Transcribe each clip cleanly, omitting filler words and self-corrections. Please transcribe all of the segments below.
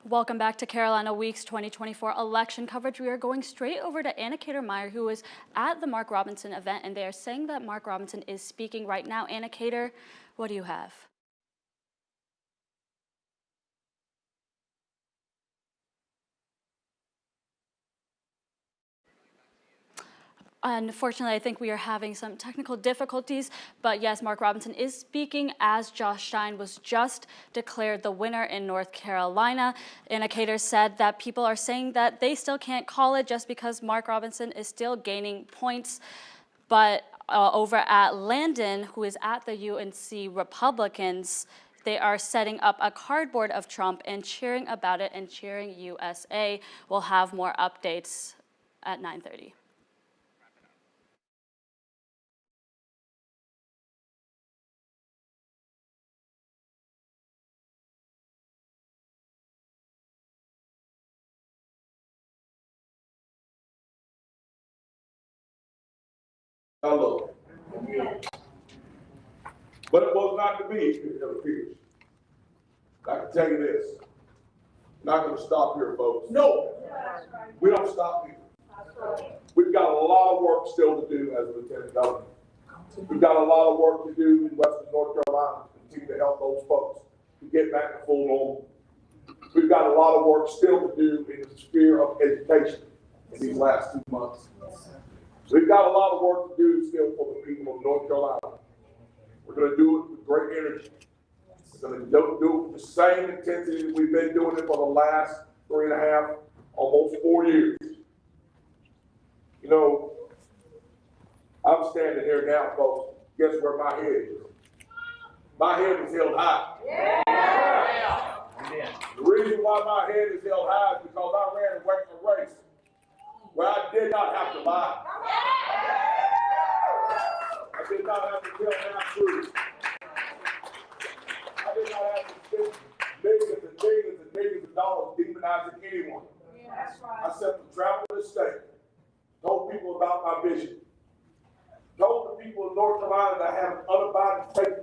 Welcome back to Carolina Week's 2024 election coverage. We are going straight over to Anna Cater-Meyer, who was at the Mark Robinson event, and they are saying that Mark Robinson is speaking right now. Anna Cater, what do you have? Unfortunately, I think we are having some technical difficulties, but yes, Mark Robinson is speaking as Josh Stein was just declared the winner in North Carolina. Anna Cater said that people are saying that they still can't call it just because Mark Robinson is still gaining points. But over at Landon, who is at the UNC Republicans, they are setting up a cardboard of Trump and cheering about it and cheering USA. We'll have more updates at 9:30. Hello. But it was not to be, it appears. I can tell you this. Not going to stop here, folks. No, we don't stop here. We've got a lot of work still to do as Lieutenant Governor. We've got a lot of work to do in Western North Carolina to continue to help those folks to get back to full normal. We've got a lot of work still to do in the sphere of education in these last 2 months. We've got a lot of work to do still for the people of North Carolina. We're going to do it with great energy. We're going to do it with the same intensity that we've been doing it for the last 3.5, almost 4 years. You know, I'm standing here now, folks. Guess where my head is? My head is held high. Yeah. The reason why my head is held high is because I ran a race where I did not have to lie. I did not have to tell half-truths. I did not have to spend millions and millions and millions of dollars demonizing anyone. I simply traveled this state, told people about my vision, told the people of North Carolina that I have an unabiding faith,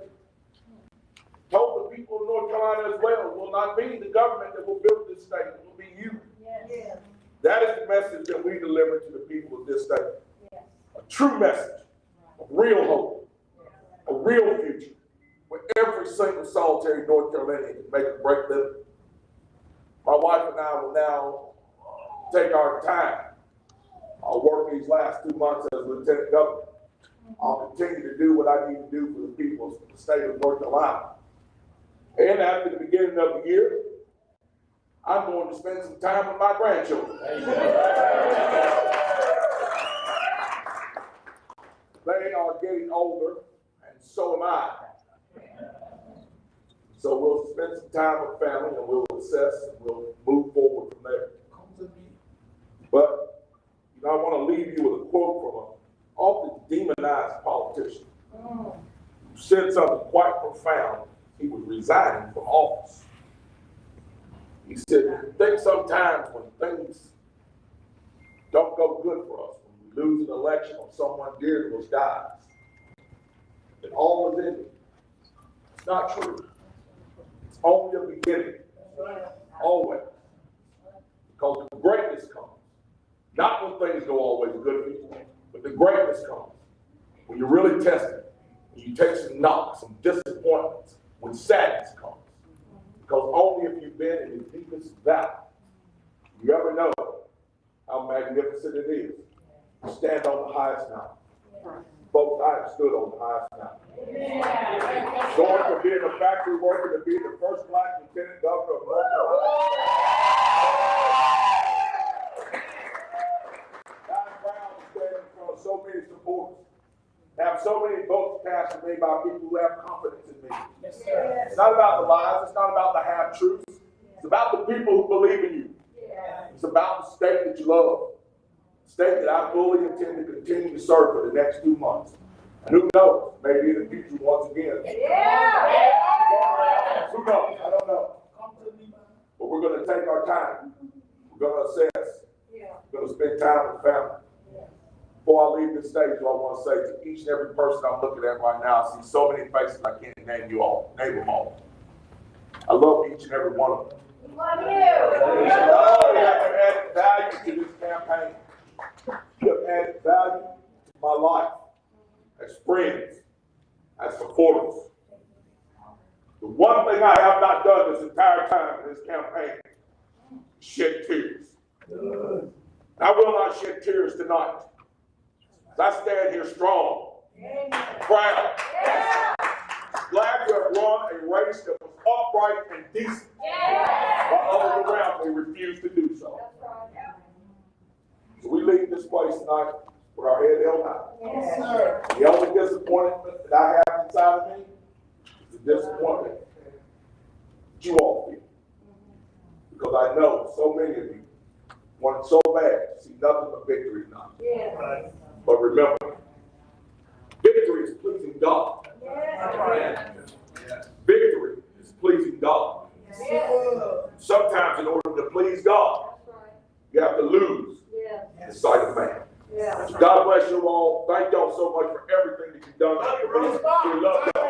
told the people of North Carolina as well, it will not be the government that will build this state, it will be you. Yes. That is the message that we deliver to the people of this state. Yes. A true message of real hope, a real future, where every single solitary North Carolinian can make a great living. My wife and I will now take our time. I'll work these last 2 months as Lieutenant Governor. I'll continue to do what I need to do for the people of the state of North Carolina. And after the beginning of the year, I'm going to spend some time with my grandchildren. They are getting older, and so am I. So we'll spend some time with family, and we'll assess, and we'll move forward from there. But you know, I want to leave you with a quote from an often demonized politician who said something quite profound. He was resigning from office. He said, I think sometimes when things don't go good for us, when we lose an election or someone dear to us dies, that all is ended. It's not true. It's only a beginning. Always. Because the greatness comes. Not when things go always good for you, but the greatness comes when you're really tested, when you take some knocks, some disappointments, when sadness comes. Because only if you've been in the deepest valley, you ever know how magnificent it is to stand on the highest mountain. Folks, I have stood on the highest mountain. Going from being a factory worker to being the first black lieutenant governor of North Carolina. I'm proud to stand in front of so many supporters. Have so many votes cast for me by people who have confidence in me. Yes, it's not about the lies. It's not about the half-truths. It's about the people who believe in you. It's about the state that you love. The state that I fully intend to continue to serve for the next 2 months. And who knows? Maybe in the future once again. Who knows? I don't know. But we're going to take our time. We're going to assess. We're going to spend time with family. Before I leave this stage, what I want to say to each and every person I'm looking at right now, I see so many faces I can't name them all. I love each and every one of them. You have added value to this campaign. You have added value to my life as friends, as supporters. The one thing I have not done this entire time in this campaign is shed tears. I will not shed tears tonight. I stand here strong, proud, glad to have run a race that was upright and decent, while others around me refused to do so. So we leave this place tonight with our head held high. The only disappointment that I have inside of me is the disappointment that you all feel. Because I know so many of you want so bad to see nothing but victory tonight. But remember, victory is pleasing God. Victory is pleasing God. Sometimes in order to please God, you have to lose the sight of man. So God bless you all. Thank y'all so much for everything that you've done for me. We love y'all.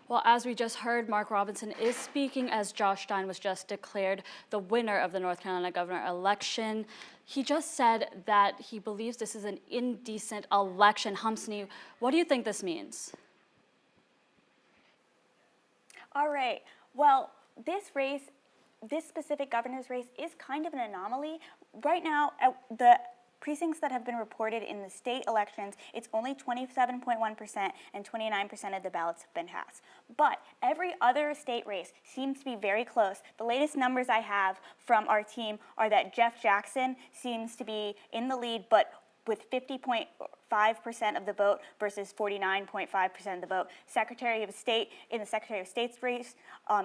Well, as we just heard, Mark Robinson is speaking as Josh Stein was just declared the winner of the North Carolina governor election. He just said that he believes this is an indecent election. Hamsini, what do you think this means? All right. Well, this specific governor's race is kind of an anomaly. Right now, the precincts that have been reported in the state elections, it's only 27.1% and 29% of the ballots have been cast. But every other state race seems to be very close. The latest numbers I have from our team are that Jeff Jackson seems to be in the lead, but with 50.5% of the vote versus 49.5% of the vote. Secretary of State, in the Secretary of State's race,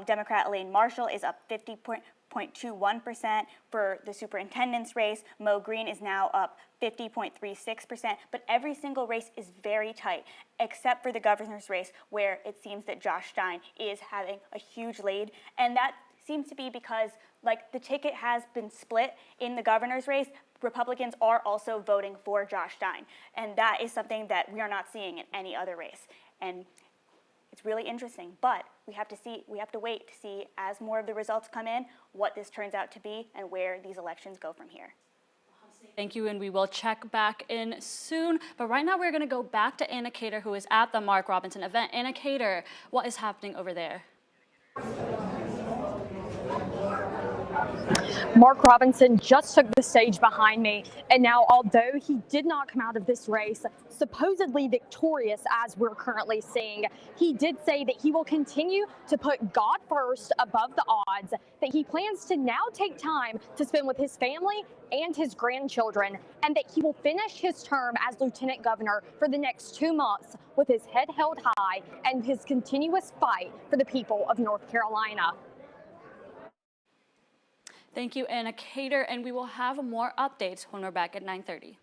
Democrat Elaine Marshall is up 50.21%. For the superintendent's race, Mo Green is now up 50.36%, but every single race is very tight, except for the governor's race, where it seems that Josh Stein is having a huge lead, and that seems to be because, like, the ticket has been split in the governor's race. Republicans are also voting for Josh Stein, and that is something that we are not seeing in any other race. And it's really interesting, but we have to wait to see, as more of the results come in, what this turns out to be and where these elections go from here. Thank you, and we will check back in soon. But right now we're going to go back to Anna Cater, who is at the Mark Robinson event. Anna Cater, what is happening over there? Mark Robinson just took the stage behind me, and now, although he did not come out of this race supposedly victorious, as we're currently seeing, he did say that he will continue to put God first above the odds, that he plans to now take time to spend with his family and his grandchildren, and that he will finish his term as lieutenant governor for the next 2 months with his head held high and his continuous fight for the people of North Carolina. Thank you, Anna Cater, and we will have more updates when we're back at 9:30.